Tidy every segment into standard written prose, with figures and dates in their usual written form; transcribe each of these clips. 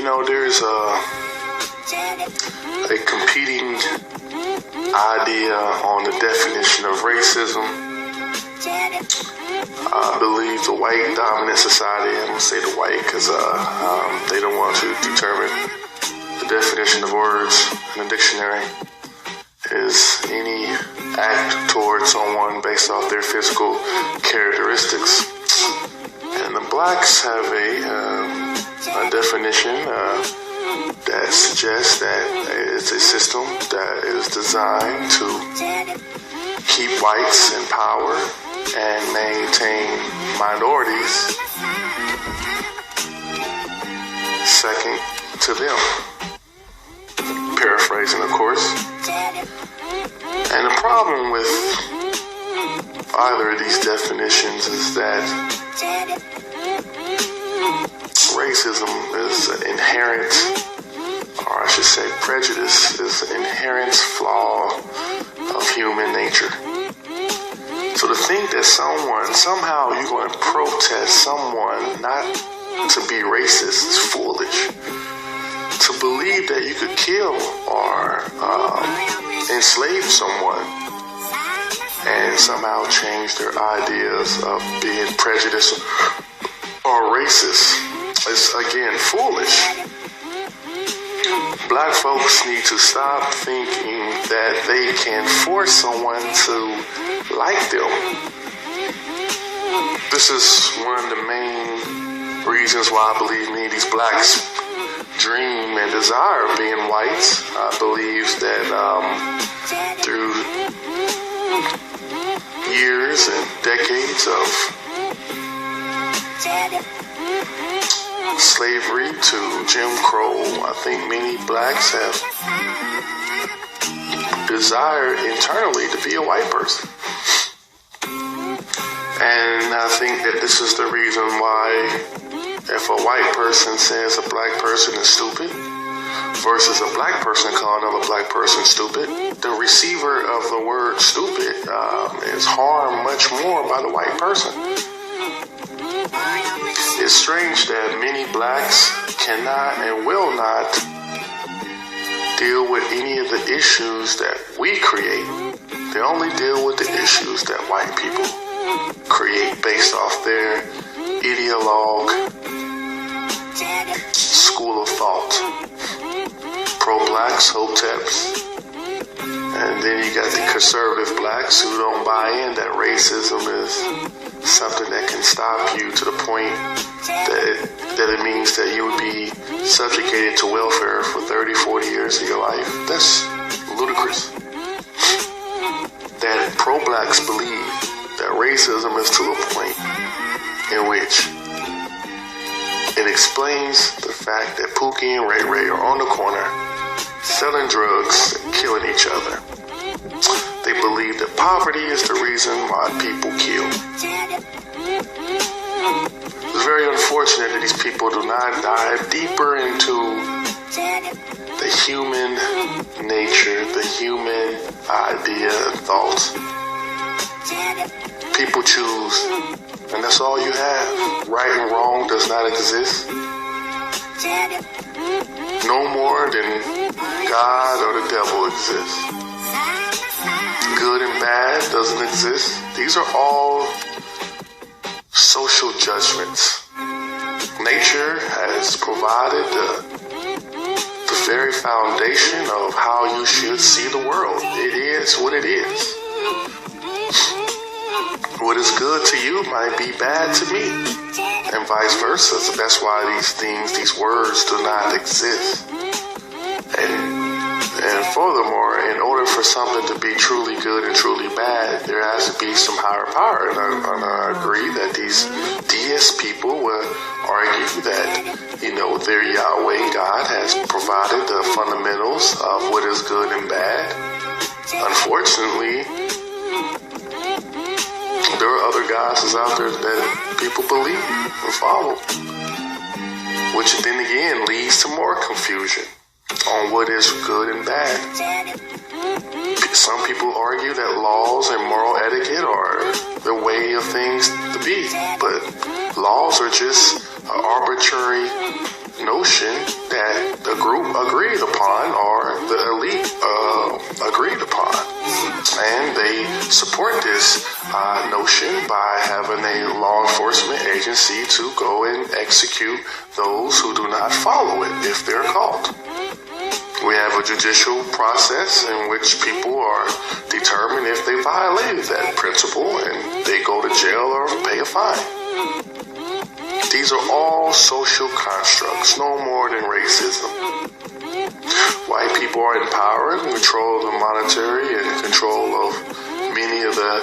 there's a competing idea on the definition of racism. I believe the white dominant society, I'm going to say the white because they don't want to determine the definition of words in the dictionary, is any act towards someone based off their physical characteristics. And the blacks have a definition that suggests that it's a system that is designed to keep whites in power and maintain minorities second to them. Paraphrasing, of course. And the problem with either of these definitions is that racism is an inherent, or I should say prejudice, is an inherent flaw of human nature. So to think that somehow you're going to protest someone not to be racist is foolish. To believe that you could kill or enslave someone and somehow change their ideas of being prejudiced or racist is, again, foolish. Black folks need to stop thinking that they can force someone to like them. This is one of the main reasons why I believe many of these blacks dream and desire of being whites. I believe that through years and decades of slavery to Jim Crow, I think many blacks have desired internally to be a white person. And I think that this is the reason why if a white person says a black person is stupid versus a black person calling another black person stupid, the receiver of the word stupid is harmed much more by the white person. It's strange that many blacks cannot and will not deal with any of the issues that we create. They only deal with the issues that white people create based off their ideologue school of thought. Pro-blacks, hoteps. And then you got the conservative blacks who don't buy in that racism is something that can stop you to the point that it means that you would be subjugated to welfare for 30, 40 years of your life. That's ludicrous. That pro-blacks believe that racism is to a point in which it explains the fact that Pookie and Ray Ray are on the corner selling drugs and killing each other. They believe that poverty is the reason why people kill. It's very unfortunate that these people do not dive deeper into the human nature, the human idea and thoughts. People choose, and that's all you have. Right and wrong does not exist. No more than God or the devil exists. Good and bad doesn't exist. These are all social judgments. Nature has provided the very foundation of how you should see the world. It is what it is. What is good to you might be bad to me, and vice versa. So that's why these words do not exist. And furthermore, in order for something to be truly good and truly bad, there has to be some higher power. And I agree that these DS people will argue that, their Yahweh God has provided the fundamentals of what is good and bad. Unfortunately, there are other gods out there that people believe and follow, which then again leads to more confusion on what is good and bad. Some people argue that laws and moral etiquette are the way of things to be, but laws are just an arbitrary notion that the group agreed upon or the elite agreed upon. And they support this notion by having a law enforcement agency to go and execute those who do not follow it if they're caught. We have a judicial process in which people are determined if they violated that principle and they go to jail or pay a fine. These are all social constructs, no more than racism. White people are in power and control of the monetary and control of many of the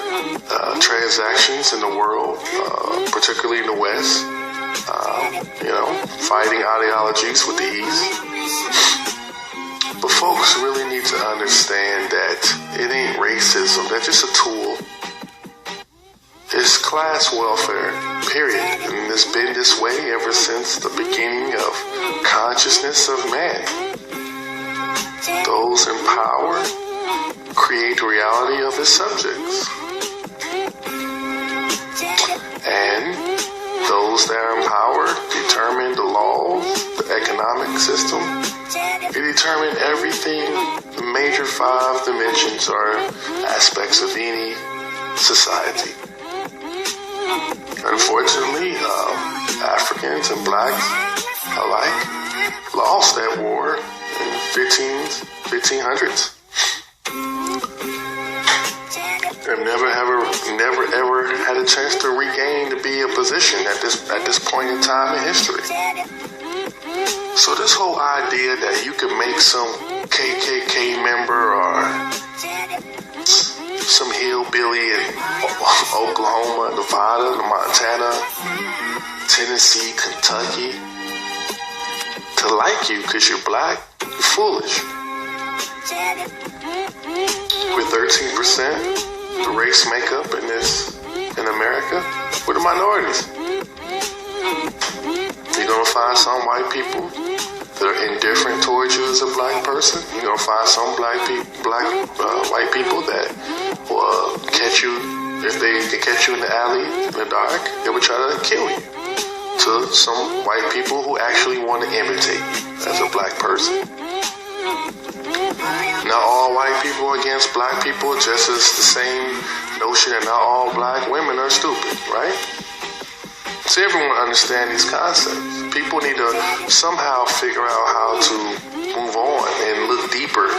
transactions in the world, particularly in the West. Fighting ideologies with the East. But folks really need to understand that it ain't racism. That's just a tool. It's class welfare, period. And it's been this way ever since the beginning of consciousness of man. Those in power create the reality of his subjects. And those that are in power determine the laws, the economic system. They determine everything. The major 5 dimensions are aspects of any society. Unfortunately, Africans and blacks alike lost that war in the 1500s. And never ever had a chance to regain to be a position at this point in time in history. So this whole idea that you can make some KKK member or some hillbilly in Oklahoma, Nevada, Montana, Tennessee, Kentucky to like you because you're black, you're foolish. With 13%, the race makeup in America, we're the minorities. You're going to find some white people that are indifferent towards you as a black person. You're going to find some white people that will catch you, if they can catch you in the alley in the dark, they will try to kill you. To some white people who actually want to imitate you as a black person. Not all white people are against black people, just as the same notion that not all black women are stupid, right? So everyone understands these concepts. People need to somehow figure out how to move on and look deeper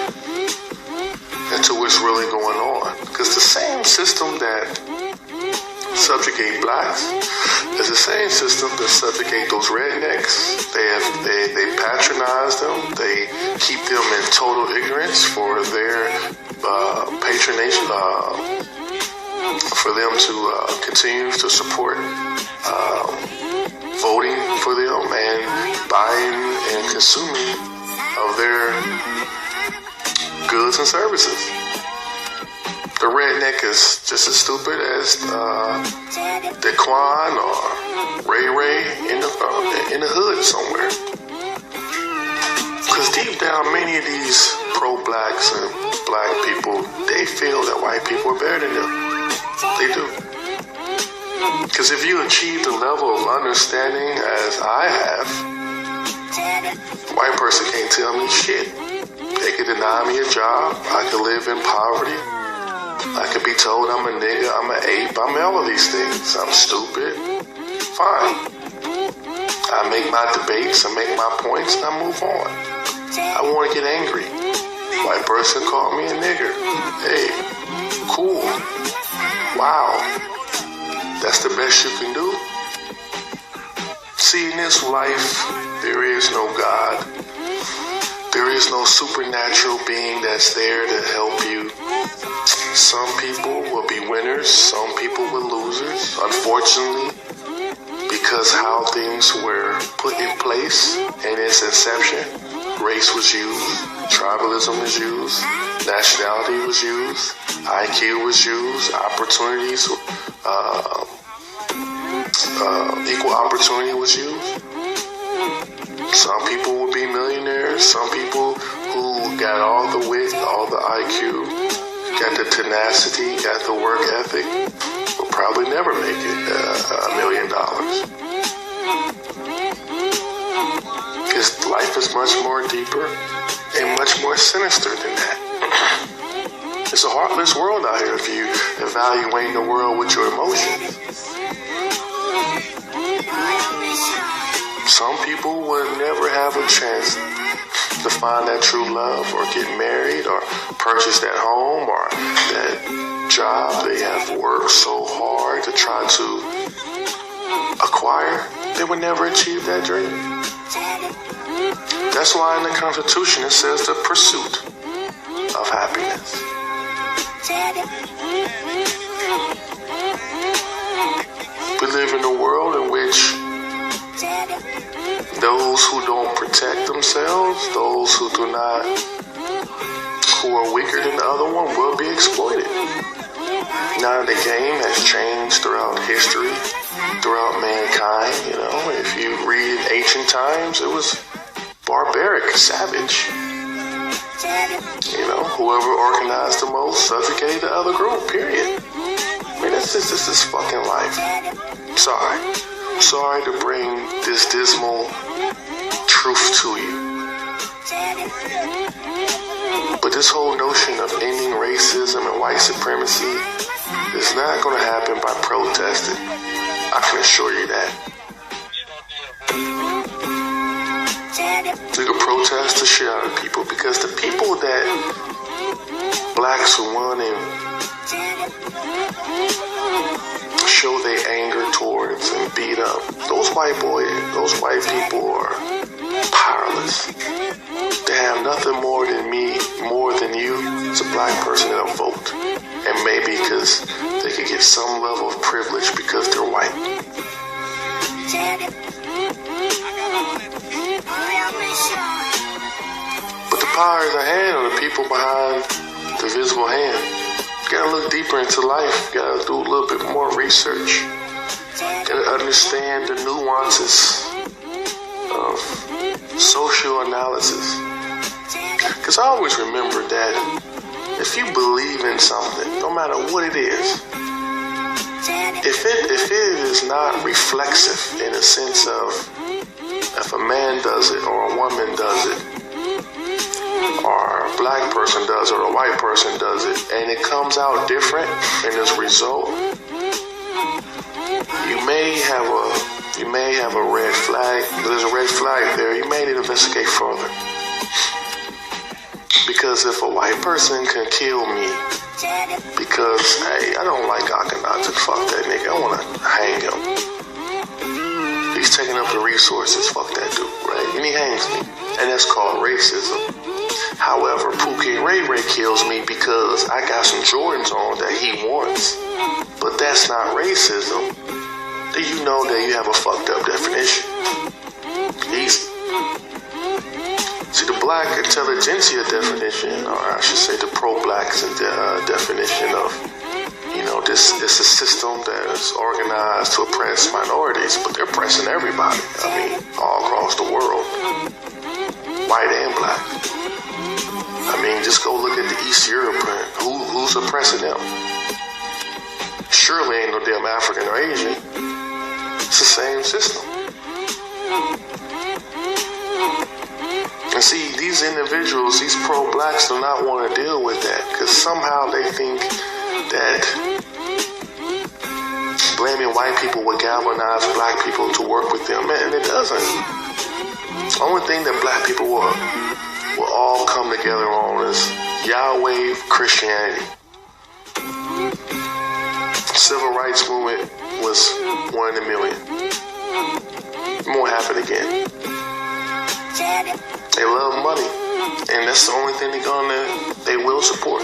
into what's really going on. Because the same system that subjugate blacks is the same system that subjugate those rednecks. They patronize them. They keep them in total ignorance for their patronage, for them to continue to support voting for them and buying and consuming of their goods and services. The redneck is just as stupid as Daquan or Ray in the hood somewhere. Because deep down, many of these pro-blacks and black people, they feel that white people are better than them. They do. Because if you achieve the level of understanding as I have, a white person can't tell me shit. They could deny me a job. I could live in poverty. I could be told I'm a nigga, I'm an ape, I'm all of these things. I'm stupid. Fine. I make my debates, I make my points, and I move on. I want to get angry. White person called me a nigger. Hey, cool. Wow. That's the best you can do? See, in this life, there is no God. There is no supernatural being that's there to help you. Some people will be winners, some people will losers. Unfortunately, because how things were put in place in its inception, race was used, tribalism was used, nationality was used, IQ was used, opportunities, equal opportunity was used. Some people will be millionaires, some people who got all the wit, all the IQ, got the tenacity, got the work ethic, will probably never make it $1 million. life is much more deeper and much more sinister than that. It's a heartless world out here if you evaluate the world with your emotions. Some people would never have a chance to find that true love or get married or purchase that home or that job they have worked so hard to try to acquire. They would never achieve that dream. That's why in the Constitution it says the pursuit of happiness. We live in a world in which those who don't protect themselves, those who are weaker than the other one, will be exploited. Now the game has changed throughout history, throughout mankind. If you read in ancient times, it was barbaric, savage. Whoever organized the most subjugated the other group, period. This is fucking life. Sorry to bring this dismal truth to you. But this whole notion of ending racism and white supremacy is not going to happen by protesting. I can assure you that. We can protest the shit out of people because the people that blacks who want to show their anger towards and beat up, those white people are powerless. They have nothing more than you. It's a black person that'll vote. And maybe because they could get some level of privilege because they're white. But the power is a hand on the people behind the visible hand. You gotta look deeper into life. You gotta do a little bit more research. You gotta understand the nuances of social analysis. Because I always remember that if you believe in something, no matter what it is, if it is not reflexive in a sense of if a man does it or a woman does it, or a black person does it or a white person does it, and it comes out different in its result, you may have a red flag. There's a red flag there. You may need to investigate further. Because if a white person can kill me because, hey, I don't like Akhenaten, fuck that nigga, I want to hang him. He's taking up the resources, fuck that dude, right? And he hangs me. And that's called racism. However, Pookie Ray Ray kills me because I got some Jordans on that he wants. But that's not racism. Do you know that you have a fucked up definition? Easy. See, the black intelligentsia definition, or I should say the pro-blacks definition of, this is a system that is organized to oppress minorities, but they're oppressing everybody. All across the world, white and black. Just go look at the East Europe print. Who's oppressing them? Surely ain't no damn African or Asian. It's the same system. And see, these individuals, these pro-blacks, do not want to deal with that because somehow they think that blaming white people will galvanize black people to work with them, and it doesn't. The only thing that black people will all come together on is Yahweh Christianity. Civil rights movement was 1 in a million. It won't happen again. They love money, and that's the only thing they will support.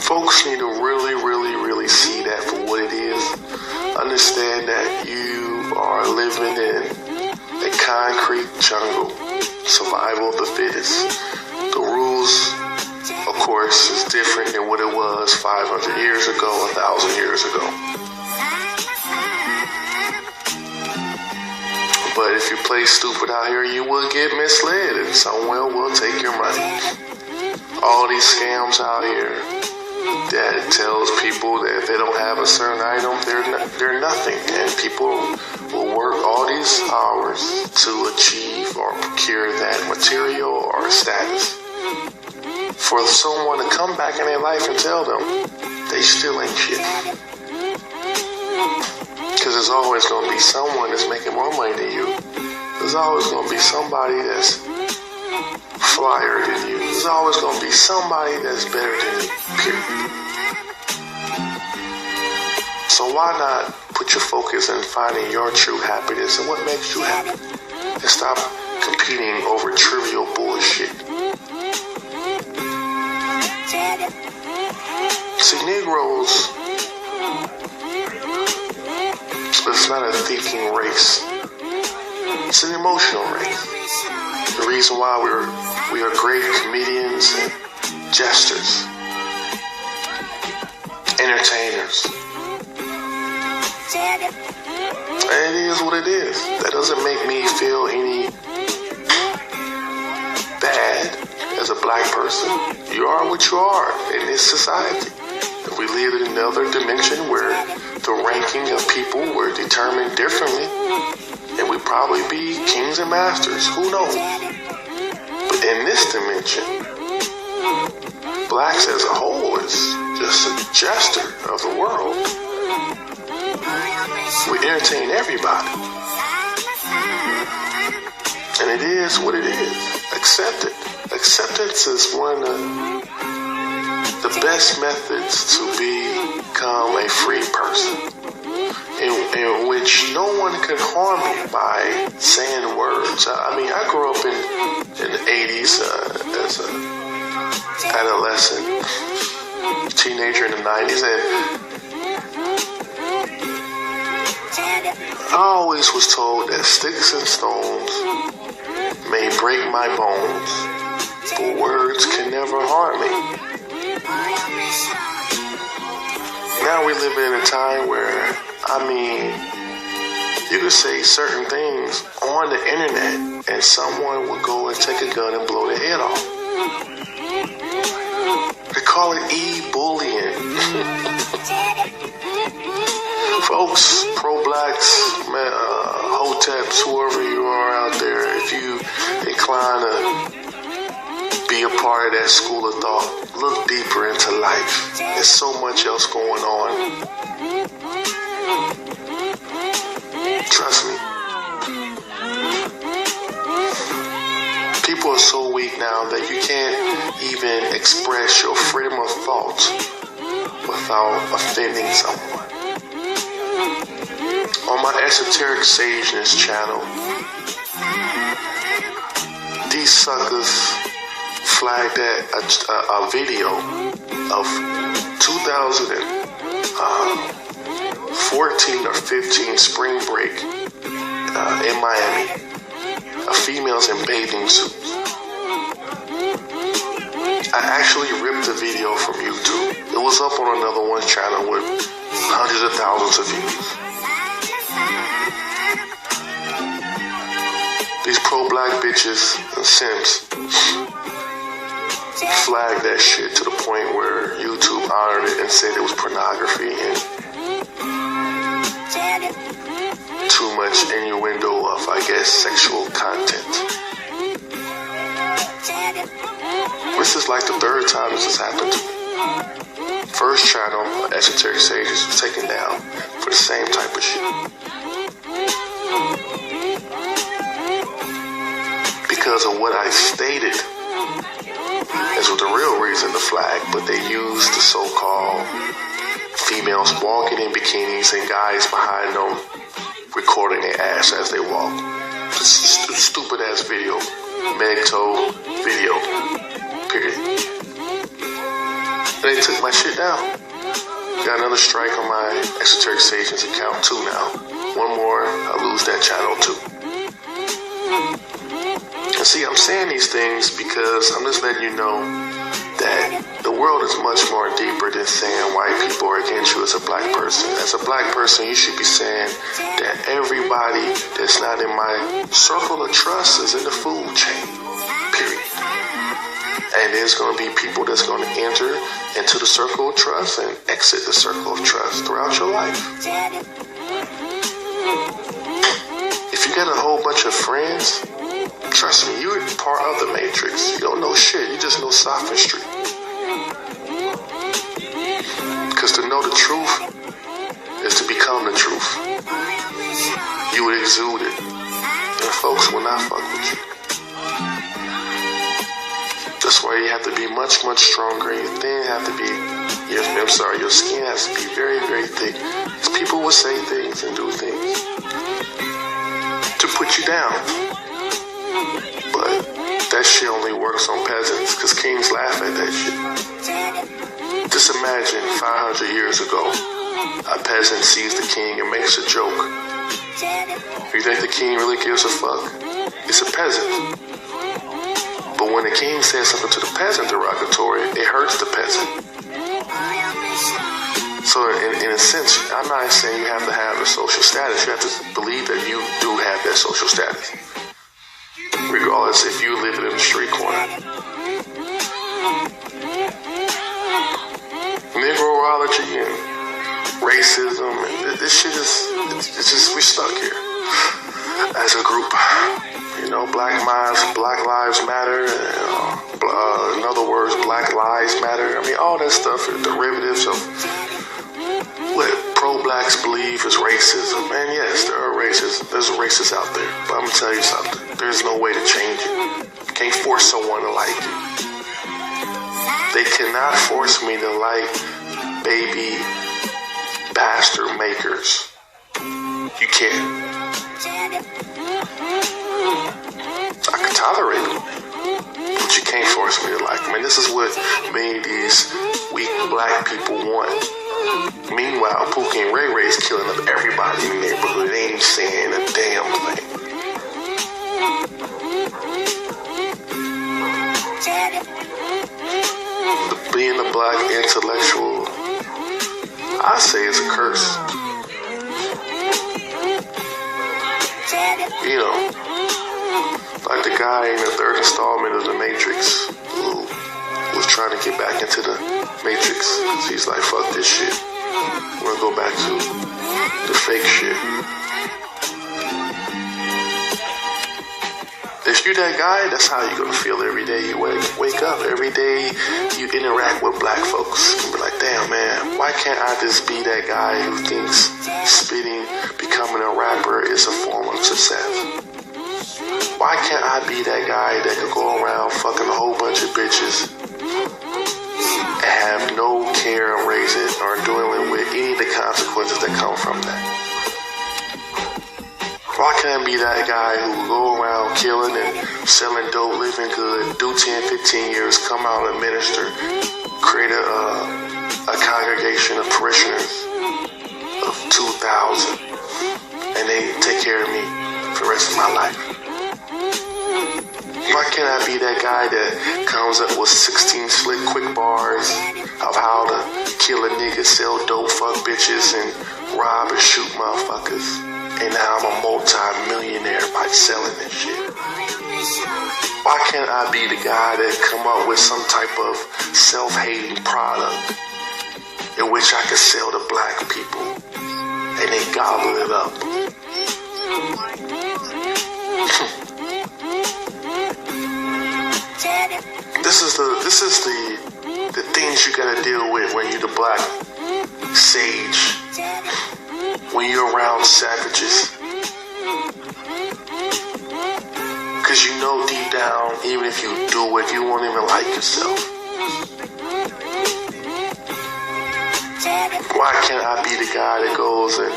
Folks need to really, really, really see that for what it is. Understand that you are living in a concrete jungle. Survival of the fittest. The rules, of course, is different than what it was 500 years ago, 1,000 years ago. But if you play stupid out here, you will get misled, and someone will take your money. All these scams out here that tells people that if they don't have a certain item, they're nothing, and people will work all these hours to achieve or procure that material or status. For someone to come back in their life and tell them they still ain't shit. Because there's always going to be someone that's making more money than you. There's always going to be somebody that's flyer than you. There's always going to be somebody that's better than you, period. So why not put your focus in finding your true happiness and what makes you happy? And stop competing over trivial bullshit. See, Negroes, it's not a thinking race. It's an emotional race. The reason why we are great comedians and jesters, entertainers. And it is what it is. That doesn't make me feel any bad as a black person. You are what you are in this society. If we live in another dimension where the ranking of people were determined differently, and we'd probably be kings and masters. Who knows? But in this dimension, blacks as a whole is just a jester of the world. We entertain everybody. And it is what it is. Accept it. Acceptance is one of the best methods to become a free person, in which no one can harm you by saying words. I mean, I grew up in the 80s as an adolescent, teenager in the 90s, and I always was told that sticks and stones may break my bones, but words can never harm me. Now we live in a time where, I mean, you could say certain things on the internet and someone would go and take a gun and blow their head off. They call it e-bullying. Folks, pro-blacks, hoteps, whoever you are out there, if you incline to be a part of that school of thought, look deeper into life. There's so much else going on. Trust me. People are so weak now that you can't even express your freedom of thought without offending someone. On my Esoteric Sageness channel, these suckers flagged a video of 2014 or 15 spring break in Miami of females in bathing suits. I actually ripped the video from YouTube. It was up on another one's channel with hundreds of thousands of views. These pro-black bitches and simps flagged that shit to the point where YouTube honored it and said it was pornography and too much innuendo of, I guess, sexual content. This is like the third time this has happened to me. First channel, Esoteric Sages, was taken down for the same type of shit. Because of what I stated as was the real reason to flag, but they used the so-called females walking in bikinis and guys behind them recording their ass as they walk. Stupid ass video. Meg-toe video. Period. They took my shit down. Got another strike on my Esoteric Sages account too now. One more, I lose that channel too. And see, I'm saying these things because I'm just letting you know that the world is much more deeper than saying white people are against you as a black person. As a black person, you should be saying that everybody that's not in my circle of trust is in the food chain. Period. And there's going to be people that's going to enter into the circle of trust and exit the circle of trust throughout your life. you got a whole bunch of friends, trust me, you're part of the Matrix. You don't know shit. You just know sophistry. Because to know the truth is to become the truth. You would exude it. And folks will not fuck with you. That's why you have to be much, much stronger. Your thin have to be, your skin has to be very, very thick. Because people will say things and do things to put you down. But that shit only works on peasants, because kings laugh at that shit. Just imagine 500 years ago, a peasant sees the king and makes a joke. You think the king really gives a fuck? It's a peasant. But when the king says something to the peasant derogatory, it hurts the peasant. So in a sense, I'm not saying you have to have a social status. You have to believe that you do have that social status, regardless if you live in a street corner. Negroology and racism, and this shit is, it's just, we're stuck here as a group. You know, Black Lives Matter, in other words, Black Lives Matter. I mean, all that stuff are derivatives of what pro-blacks believe is racism. And yes, there are racists. There's racists out there. But I'm going to tell you something. There's no way to change it. You can't force someone to like you. They cannot force me to like baby bastard makers. You can't. I can tolerate them, but you can't force me to like them. And this is what many of these weak black people want. Meanwhile, Pookie and Ray Ray's killing up everybody in the neighborhood. They ain't saying a damn thing. Being a black intellectual, I say it's a curse. You know, like the guy in the third installment of The Matrix who was trying to get back into the Matrix. So he's like, fuck this shit. I'm gonna go back to the fake shit. If you that guy, that's how you're gonna feel every day you wake up. Every day you interact with black folks. You be like, damn man, why can't I just be that guy who thinks spitting, becoming a rapper is a form of success? Why can't I be that guy that could go around fucking a whole bunch of bitches and have no care of raising or dealing with any of the consequences that come from that? Why can't I be that guy who will go around killing and selling dope, living good, do 10, 15 years, come out and minister, create a congregation of parishioners of 2,000, and they take care of me for the rest of my life? Why can't I be that guy that comes up with 16 slick quick bars of how to kill a nigga, sell dope, fuck bitches, and rob and shoot motherfuckers? And now I'm a multi-millionaire by selling this shit. Why can't I be the guy that come up with some type of self-hating product in which I could sell to black people and they gobble it up? This is the things you gotta deal with when you're the black sage. When you're around savages. Because you know deep down, even if you do it, you won't even like yourself. Why can't I be the guy that goes and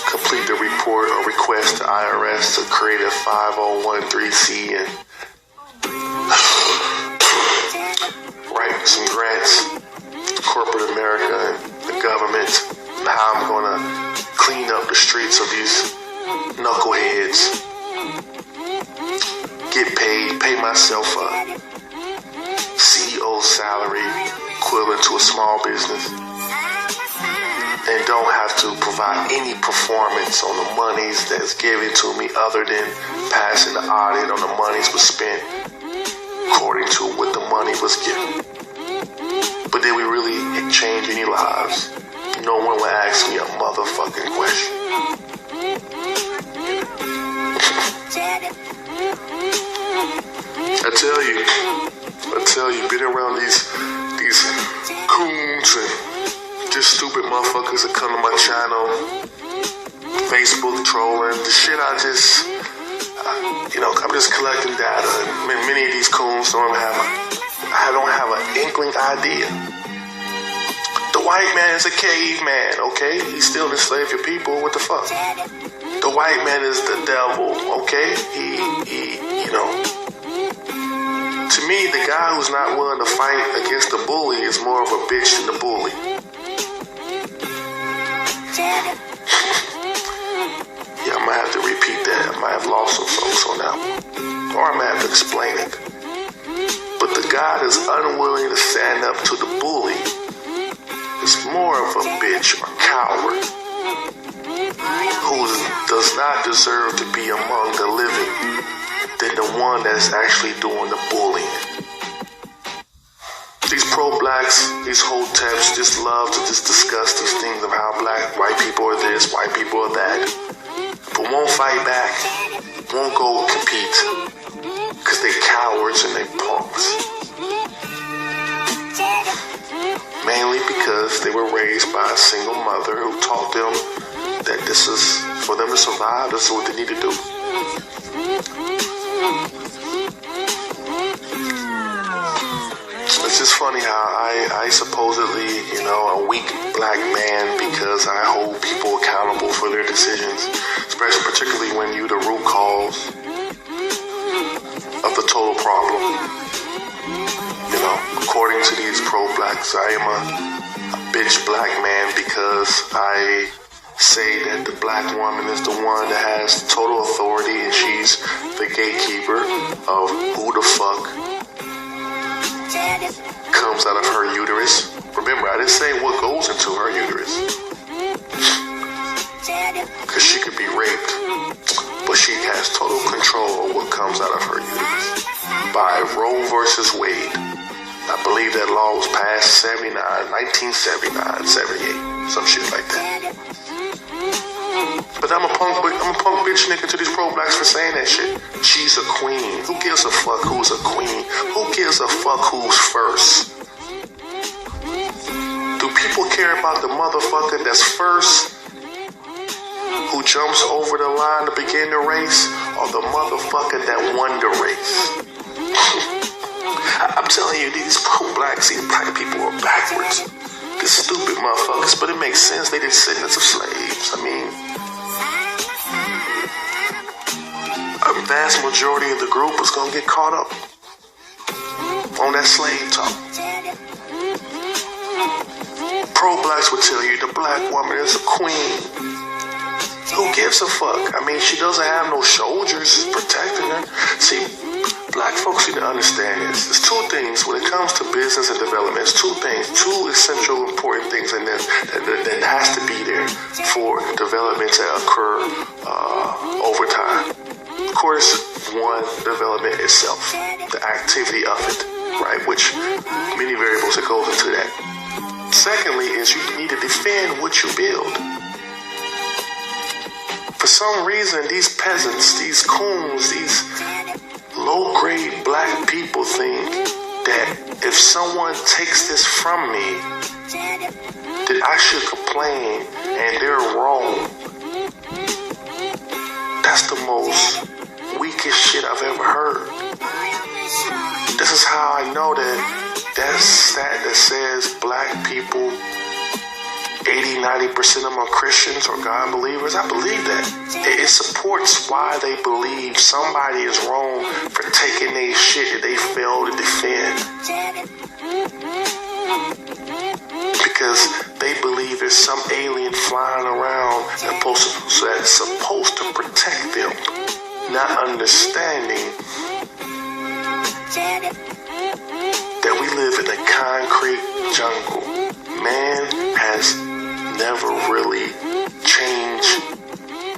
complete the report or request to IRS to create a 5013C and write some grants to corporate America and the government, and how I'm gonna clean up the streets of these knuckleheads, get paid, pay myself a CEO salary equivalent to a small business, and don't have to provide any performance on the monies that's given to me other than passing the audit on the monies was spent according to what the money was given. But did we really change any lives? No one will ask me a motherfucking question. I tell you, being around these coons and just stupid motherfuckers that come to my channel, Facebook trolling, the shit I'm just collecting data, and many of these coons don't have an inkling idea. The white man is a caveman, okay? He still enslaved your people, what the fuck? The white man is the devil, okay? To me, the guy who's not willing to fight against the bully is more of a bitch than the bully. Yeah, I might have to repeat that. I might have lost some folks on that one. Or I might have to explain it. But the guy that's unwilling to stand up to the bully is more of a bitch or coward who does not deserve to be among the living than the one that's actually doing the bullying. These pro-blacks, these hoteps just love to just discuss these things of how white people are this, white people are that, but won't fight back, won't go compete, because they cowards and they punks. Mainly because they were raised by a single mother who taught them that this is, for them to survive, this is what they need to do. It's just funny how I supposedly, a weak black man because I hold people accountable for their decisions, particularly when you're the root cause of the total problem. According to these pro-blacks, I am a bitch black man because I say that the black woman is the one that has total authority and she's the gatekeeper of who the fuck comes out of her uterus. Remember, I didn't say what goes into her uterus, because she could be raped, but she has total control of what comes out of her uterus by Roe versus Wade. I believe that law was passed 1979, 78, some shit like that. But I'm a punk bitch nigga to these pro-blacks for saying that shit. She's a queen. Who gives a fuck who's a queen? Who gives a fuck who's first? Do people care about the motherfucker that's first, who jumps over the line to begin the race, or the motherfucker that won the race? I'm telling you, these pro-blacks, these black people are backwards. These stupid motherfuckers, but it makes sense. They descendants of slaves. I mean, a vast majority of the group is gonna get caught up on that slave talk. Pro-blacks would tell you the black woman is a queen. Who gives a fuck? I mean, she doesn't have no soldiers protecting her. See, black folks need to understand this. There's two things when it comes to business and development. It's two things, two essential important things in this that has to be there for development to occur over time. Of course, one, development itself, the activity of it, right? Which many variables that goes into that. Secondly, is you need to defend what you build. For some reason, these peasants, these coons, these low-grade black people think that if someone takes this from me, that I should complain and they're wrong. That's the most weakest shit I've ever heard. This is how I know that stat that says black people, 80-90% of them are Christians or God believers. I believe that. It supports why they believe somebody is wrong for taking their shit that they fail to defend. Because they believe there's some alien flying around that's supposed to protect them, not understanding that we live in a concrete jungle. Man has never really changed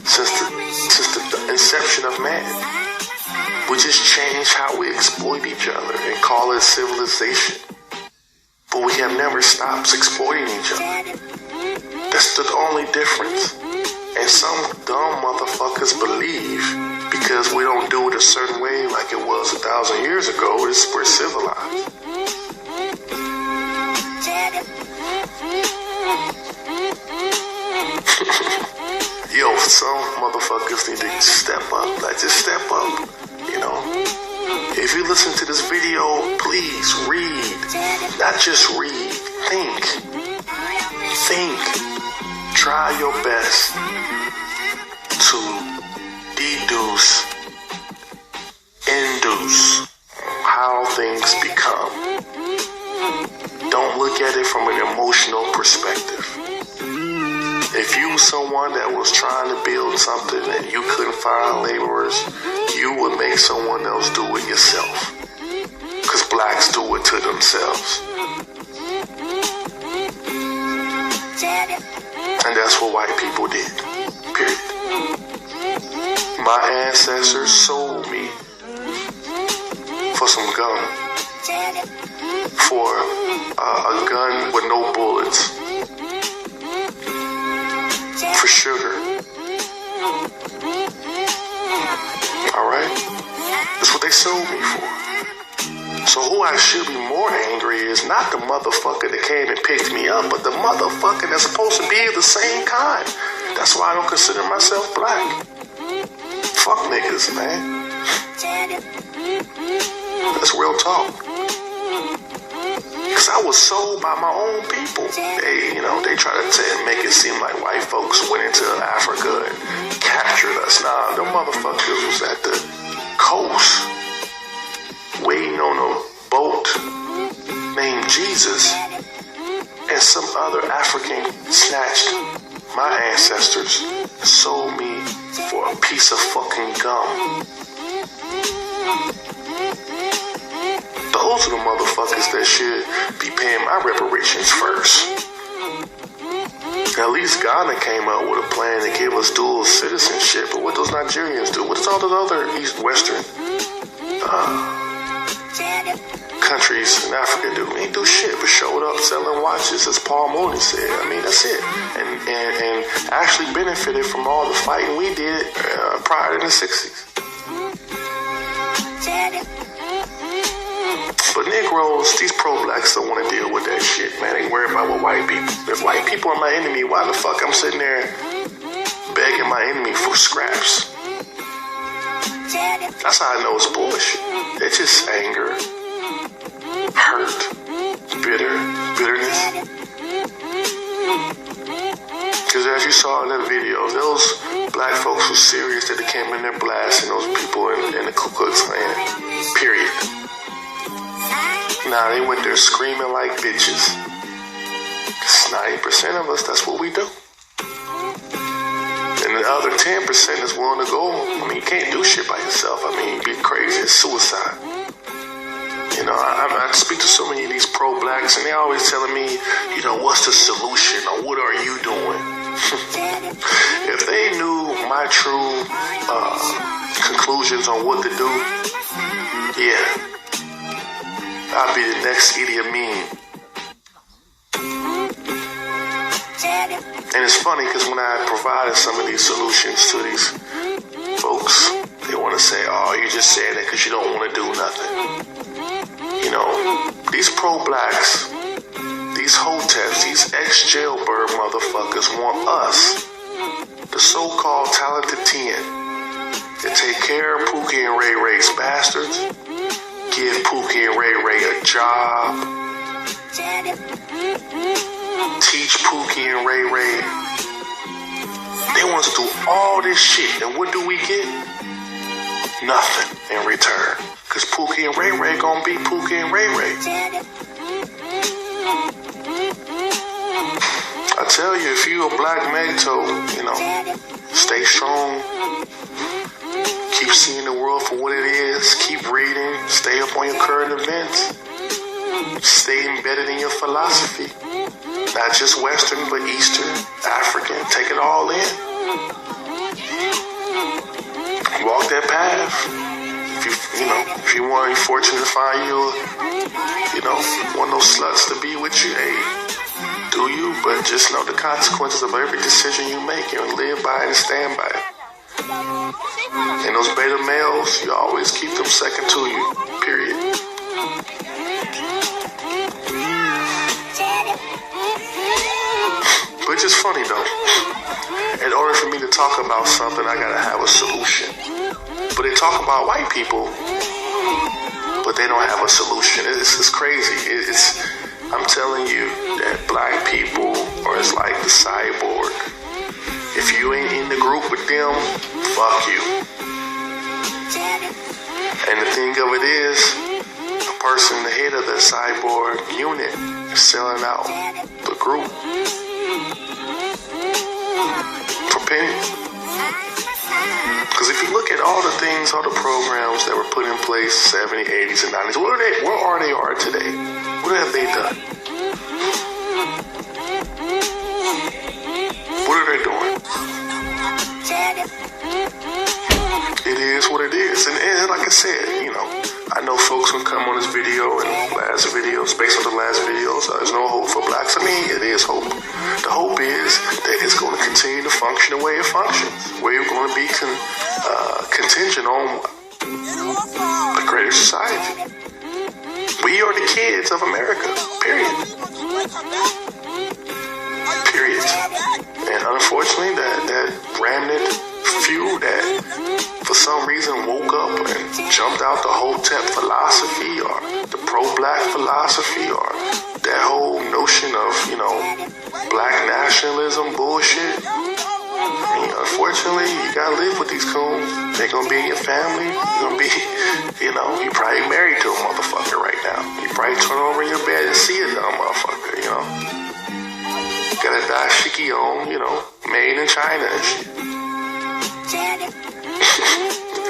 since the inception of man. We just changed how we exploit each other and call it civilization. But we have never stopped exploiting each other. That's the only difference. And some dumb motherfuckers believe because we don't do it a certain way like it was 1,000 years ago, we're civilized. Yo, some motherfuckers need to step up. Like, just step up, you know. If you listen to this video, please read. Not just read. Think. Try your best to deduce, induce how things become. Don't look at it from an emotional perspective. If you were someone that was trying to build something and you couldn't find laborers, you would make someone else do it yourself. Because blacks do it to themselves. And that's what white people did. Period. My ancestors sold me for some gum. For a gun with no bullets. For sugar. Alright? That's what they sold me for. So who I should be more angry is not the motherfucker that came and picked me up, but the motherfucker that's supposed to be the same kind. That's why I don't consider myself black. Fuck niggas, man. That's real talk. Because I was sold by my own people. They try to make it seem like white folks went into Africa and captured us. Nah, them motherfuckers was at the coast waiting on a boat named Jesus, and some other African snatched my ancestors and sold me for a piece of fucking gum. Those are the motherfuckers that should be paying my reparations first. At least Ghana came up with a plan to give us dual citizenship, but what those Nigerians do, what does all those other Western countries in Africa do? They ain't do shit but showed up selling watches, as Paul Mooney said. I mean, that's it. And actually benefited from all the fighting we did prior to the 60s. But Negroes, these pro-blacks don't want to deal with that shit, man. They worry about what white people. If white people are my enemy, why the fuck I'm sitting there begging my enemy for scraps? That's how I know it's bullshit. It's just anger, hurt, bitterness. Because as you saw in that video, those black folks were serious that they came in there blasting those people in the Ku Klux Klan. Period. Nah, they went there screaming like bitches. 90% of us, that's what we do. And the other 10% is willing to go. I mean, you can't do shit by yourself. I mean, you'd be crazy. It's suicide. You know, I speak to so many of these pro-blacks, and they're always telling me, you know, what's the solution, or what are you doing? If they knew my true conclusions on what to do, yeah, I'd be the next Idi Amin. And it's funny because when I provided some of these solutions to these folks, they want to say, oh, you're just saying it because you don't want to do nothing. You know, these pro-blacks, these hoteps, these ex-jailbird motherfuckers want us, the so-called talented 10, to take care of Pookie and Ray Ray's bastards, give Pookie and Ray Ray a job, teach Pookie and Ray Ray. They want us to do all this shit, and what do we get? Nothing in return. Because Pookie and Ray Ray gonna be Pookie and Ray Ray. I tell you, if you a black Megto, you know, stay strong. Keep seeing the world for what it is. Keep reading. Stay up on your current events. Stay embedded in your philosophy. Not just Western, but Eastern, African. Take it all in. Walk that path. If you want, you're fortunate to find you, one of those sluts to be with you, hey, do you? But just know the consequences of every decision you make and live by it and stand by it. And those beta males, you always keep them second to you, period. Which is funny though. In order for me to talk about something, I gotta have a solution. But they talk about white people, but they don't have a solution. It's crazy. I'm telling you that black people are like the cyborg. If you ain't in the group with them, fuck you. And the thing of it is, the person, the head of the cyborg unit, is selling out the group for pennies. Because if you look at all the things, all the programs that were put in place 70s, 80s, and 90s, where are they today? What have they done? What are they doing? It is what it is. And like I said, I know folks will come on this video and last videos, based on the last videos, there's no hope for blacks. I mean, it is hope. The hope is that it's going to continue to function the way it functions. We're going to be contingent on a greater society. We are the kids of America, period. Period. And unfortunately, that remnant few that for some reason woke up and jumped out the Hotep philosophy or the pro-black philosophy or that whole notion of, black nationalism bullshit. I mean, unfortunately, you gotta live with these coons. They're gonna be in your family. You're gonna be, you probably married to a motherfucker right now. You probably turn over in your bed and see a dumb motherfucker, Got a dashiki on, made in China and shit.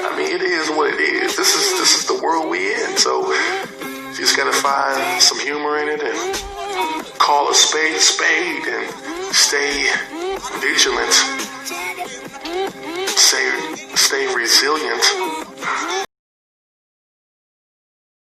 I mean, it is what it is. This is the world we in. So you just gotta find some humor in it and call a spade and stay vigilant. Stay resilient